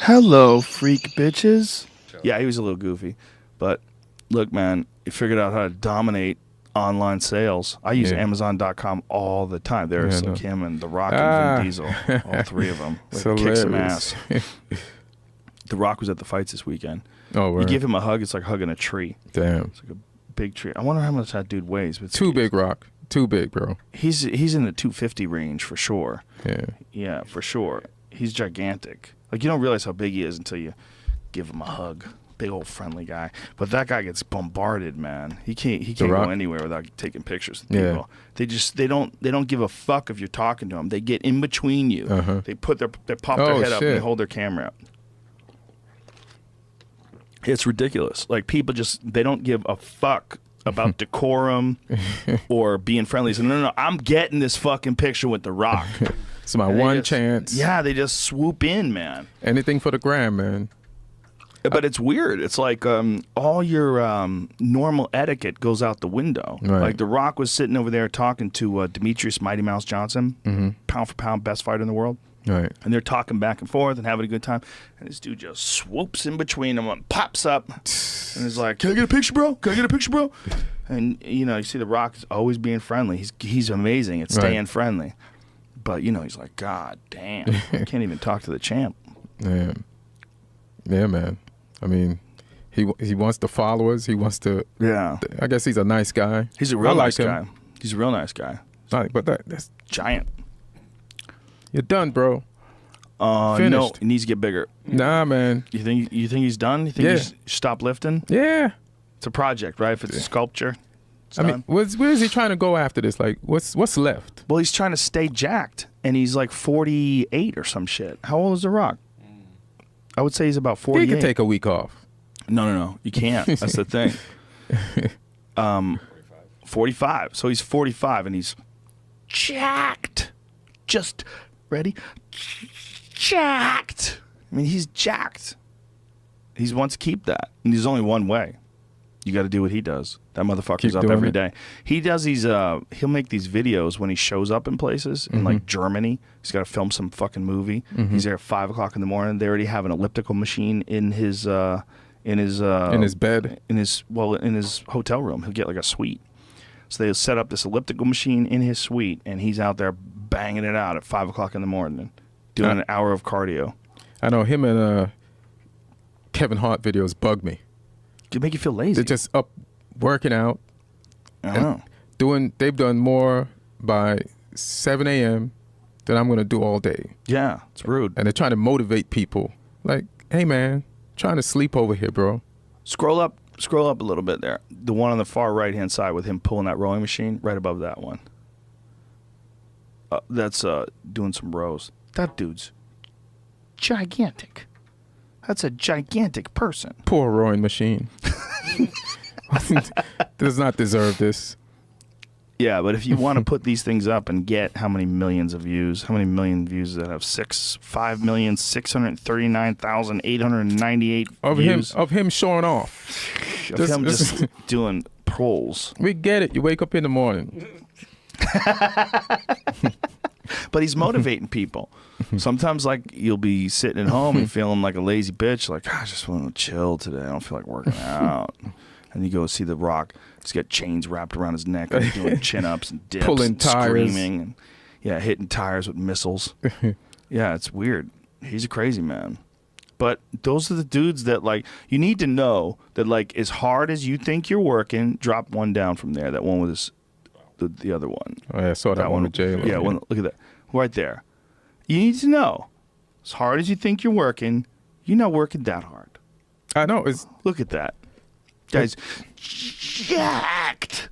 Hello, freak bitches. Yeah, he was a little goofy. But look, man, he figured out how to dominate online sales. I use Amazon.com all the time. There's like him and The Rock and Vin Diesel. All three of them. Like, kick some ass. The Rock was at the fights this weekend. Oh, word. You give him a hug, it's like hugging a tree. Damn. It's like a big tree. I wonder how much that dude weighs. But Too big, Rock. Too big, bro. He's in the 250 range for sure. Yeah. Yeah, for sure. He's gigantic. Like, you don't realize how big he is until you give him a hug. Big old friendly guy. But that guy gets bombarded, man. He can't go anywhere without taking pictures with people. They don't give a fuck if you're talking to them. They get in between you. They pop their head up and they hold their camera up. It's ridiculous. Like, people they don't give a fuck about decorum or being friendly. So no, I'm getting this fucking picture with The Rock. It's my one chance. Yeah, they just swoop in, man. Anything for the gram, man. But it's weird. It's like all your normal etiquette goes out the window. Right. Like, The Rock was sitting over there talking to Demetrius Mighty Mouse Johnson, pound for pound best fighter in the world. Right. And they're talking back and forth and having a good time. And this dude just swoops in between them and pops up. And is like, can I get a picture, bro? Can I get a picture, bro? And, you know, you see The Rock is always being friendly. He's amazing at staying friendly. But, you know, he's like, God damn. I can't even talk to the champ. Yeah. Yeah, man. I mean, he wants the followers. He wants to. Yeah. I guess he's a nice guy. He's a real nice guy. He's a real nice guy. But that's giant. You're done, bro. Finished. No, he needs to get bigger. Nah, man. You think he's done? You think he's stopped lifting? Yeah. It's a project, right? If it's a sculpture. I mean, where is he trying to go after this? Like, what's left? Well, he's trying to stay jacked, and he's like 48 or some shit. How old is The Rock? I would say he's about 48. He could take a week off. No. You can't. That's the thing. 45. So he's 45, and he's jacked. Just ready? Jacked. I mean, he's jacked. He wants to keep that. And there's only one way. You got to do what he does. That motherfucker's up every day. He does these, he'll make these videos when he shows up in places, in like Germany. He's got to film some fucking movie. He's there at 5 o'clock in the morning. They already have an elliptical machine in his bed, in his hotel room. He'll get like a suite. So they set up this elliptical machine in his suite, and he's out there banging it out at 5 o'clock in the morning, doing an hour of cardio. I know him and Kevin Hart videos bug me. They make you feel lazy. They're just up working out. They've done more by 7 a.m. than I'm going to do all day. Yeah, it's rude. And they're trying to motivate people. Like, hey, man, trying to sleep over here, bro. Scroll up a little bit there. The one on the far right-hand side with him pulling that rowing machine, right above that one. That's doing some rows. That dude's gigantic. That's a gigantic person. Poor rowing machine. Does not deserve this. Yeah, but if you want to put these things up and get how many millions of views, how many million views does that have? 5,639,898 views. Of him showing off. Of him just doing pulls. We get it. You wake up in the morning. But he's motivating people. Sometimes, like, you'll be sitting at home and feeling like a lazy bitch, like, I just want to chill today. I don't feel like working out. And you go see The Rock. He's got chains wrapped around his neck, and he's doing chin-ups and dips, pulling and tires, screaming, and hitting tires with missiles. Yeah, it's weird. He's a crazy man. But those are the dudes that, like, you need to know that, like, as hard as you think you're working, drop one down from there. That one with the other one. Oh, yeah, I saw that one with J-Lo. Yeah, look at that. Right there. You need to know, as hard as you think you're working, you're not working that hard. I know. Look at that. Guy's jacked.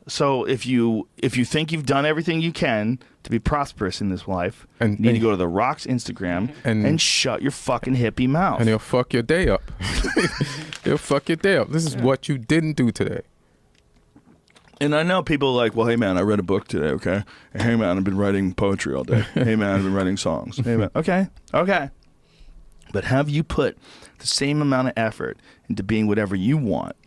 So if you think you've done everything you can to be prosperous in this life, you need to go to The Rock's Instagram and shut your fucking hippie mouth. And he'll fuck your day up. He'll fuck your day up. This is what you didn't do today. And I know people are like, well, hey, man, I read a book today, okay? And, hey, man, I've been writing poetry all day. Hey, man, I've been writing songs. Hey, man, okay. But have you put the same amount of effort into being whatever you want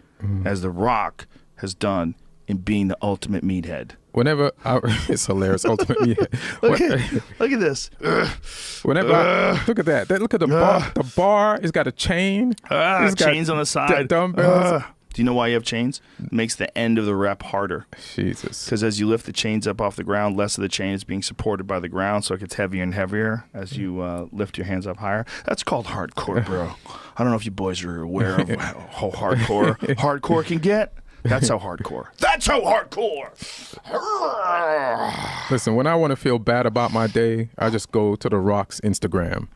as The Rock has done in being the ultimate meathead? it's hilarious. Ultimately, Look at this. Look at that. Look at the bar. The bar. It's got a chain. It's got chains on the side. Dumbbells. Do you know why you have chains? It makes the end of the rep harder. Jesus. Because as you lift the chains up off the ground, less of the chain is being supported by the ground, so it gets heavier and heavier as you lift your hands up higher. That's called hardcore, bro. I don't know if you boys are aware of how hardcore can get. That's how hardcore. That's how hardcore. Listen, when I want to feel bad about my day, I just go to The Rock's Instagram.